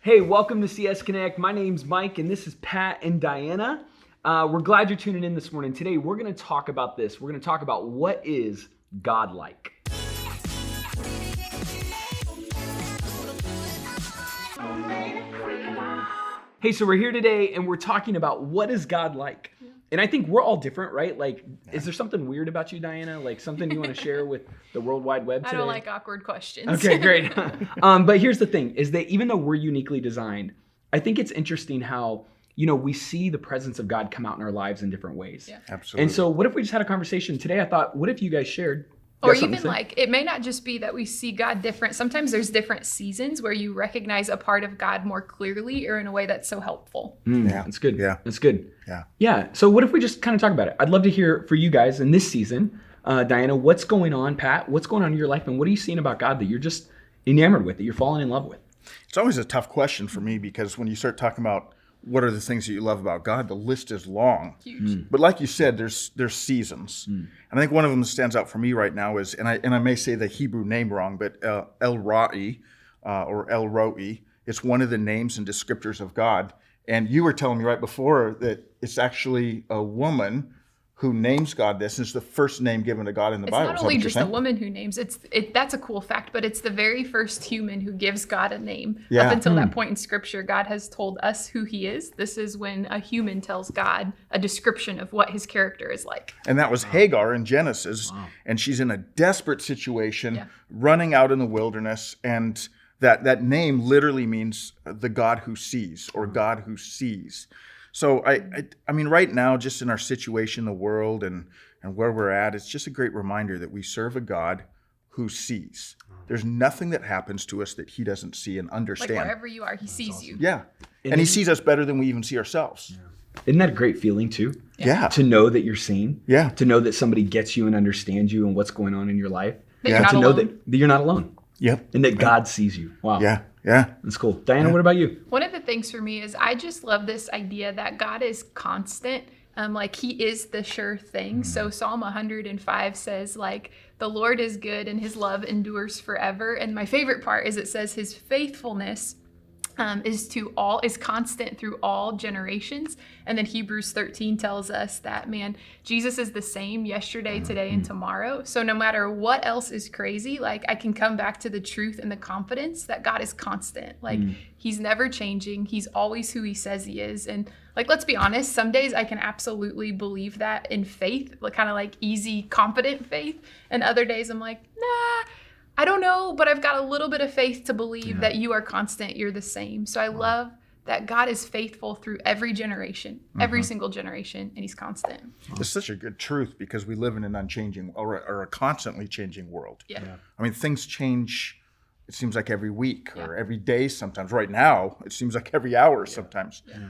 Hey, welcome to CS Connect. My name's Mike, and this is Pat and Diana. We're glad you're tuning in this morning. Today, we're going to talk about this. We're going to talk about what is God like. Hey, so we're here today, and we're talking about what is God like. And I think we're all different, right? Like, is there something weird about you, Diana? Like something you want to share with the World Wide Web today? I don't like awkward questions. Okay, great. But here's the thing, is that even though we're uniquely designed, I think it's interesting how, we see the presence of God come out in our lives in different ways. Yeah. Absolutely. And so what if we just had a conversation today? I thought, what if you guys shared? Or even like, it may not just be that we see God different. Sometimes there's different seasons where you recognize a part of God more clearly or in a way that's so helpful. Yeah. That's good. Yeah. That's good. Yeah. Yeah. So what if we just kind of talk about it? I'd love to hear for you guys in this season. Diana, what's going on? Pat, what's going on in your life? And what are you seeing about God that you're just enamored with, that you're falling in love with? It's always a tough question for me because when you start talking about what are the things that you love about God, the list is long. Huge. But like you said, there's seasons. And I think one of them that stands out for me right now is, and I may say the Hebrew name wrong, but El Roi, or El Roi, it's one of the names and descriptors of God. And you were telling me right before that it's actually a woman who names God this, and it's the first name given to God in the Bible. It's not only just a woman who names that's a cool fact, but it's the very first human who gives God a name. Yeah. Up until that point in scripture, God has told us who he is. This is when a human tells God a description of what his character is like. And that was Hagar in Genesis. Wow. And she's in a desperate situation, running out in the wilderness. And that name literally means the God who sees, or God who sees. So I mean, right now, just in our situation, the world and where we're at, it's just a great reminder that we serve a God who sees. There's nothing that happens to us that he doesn't see and understand. Like wherever you are, he sees you. Yeah. And he sees us better than we even see ourselves. Yeah. Isn't that a great feeling too? Yeah. To know that you're seen. Yeah. To know that somebody gets you and understands you and what's going on in your life. That you're not to alone. know that you're not alone. Yep. And that God sees you. Wow. Yeah. Yeah. That's cool. Diana, what about you? One of the things for me is I just love this idea that God is constant. Like he is the sure thing. So Psalm 105 says like, the Lord is good and his love endures forever. And my favorite part is it says his faithfulness is constant through all generations. And then Hebrews 13 tells us that, man, Jesus is the same yesterday, today, and tomorrow. So no matter what else is crazy, like I can come back to the truth and the confidence that God is constant. Like he's never changing. He's always who he says he is. And like, let's be honest, some days I can absolutely believe that in faith, like kind of like easy, confident faith. And other days I'm like, nah, I don't know, but I've got a little bit of faith to believe that you are constant, you're the same. So I love that God is faithful through every generation, every single generation, and he's constant. It's such a good truth because we live in an unchanging or a constantly changing world. Yeah. I mean, things change, it seems like every week or every day sometimes. Right now, it seems like every hour sometimes. Yeah.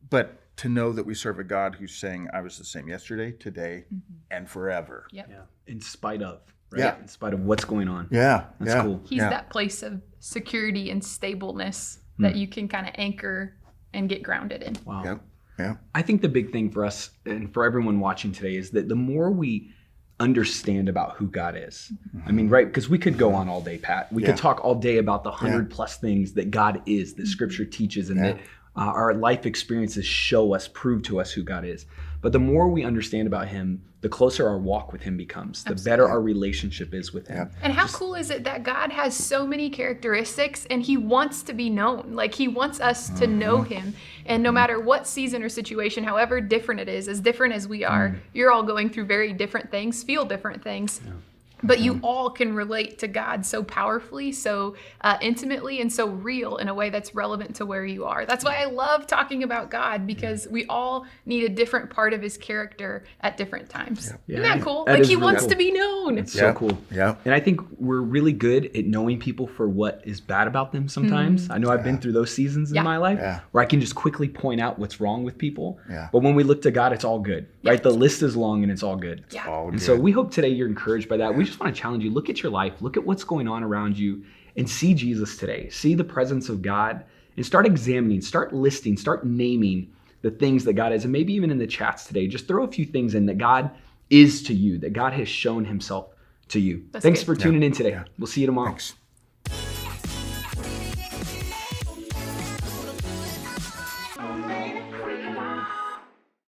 But to know that we serve a God who's saying, I was the same yesterday, today, and forever. Yep. Yeah. In spite of. Right? Yeah. In spite of what's going on. Yeah. That's cool. He's that place of security and stableness that you can kind of anchor and get grounded in. Wow. Yep. Yeah. I think the big thing for us and for everyone watching today is that the more we understand about who God is, I mean, right? Because we could go on all day, Pat. We could talk all day about the 100 plus things that God is, that Scripture teaches, and that our life experiences show us, prove to us who God is. But the more we understand about him, the closer our walk with him becomes, the better our relationship is with him. And how cool is it that God has so many characteristics and he wants to be known? Like he wants us to know him. And no matter what season or situation, however different it is, as different as we are, you're all going through very different things, feel different things. Yeah. But you all can relate to God so powerfully, so intimately, and so real in a way that's relevant to where you are. That's why I love talking about God, because we all need a different part of his character at different times. Yeah. Isn't that cool? Like he really wants to be known. It's so cool. Yeah. And I think we're really good at knowing people for what is bad about them sometimes. I know I've been through those seasons in my life where I can just quickly point out what's wrong with people. Yeah. But when we look to God, it's all good, right? The list is long and it's all good. Yeah. All good. So we hope today you're encouraged by that. We just want to challenge you. Look at your life. Look at what's going on around you and see Jesus today. See the presence of God and start examining, start listing, start naming the things that God is. And maybe even in the chats today, just throw a few things in that God is to you, that God has shown himself to you. Thanks for tuning in today. We'll see you tomorrow. Thanks.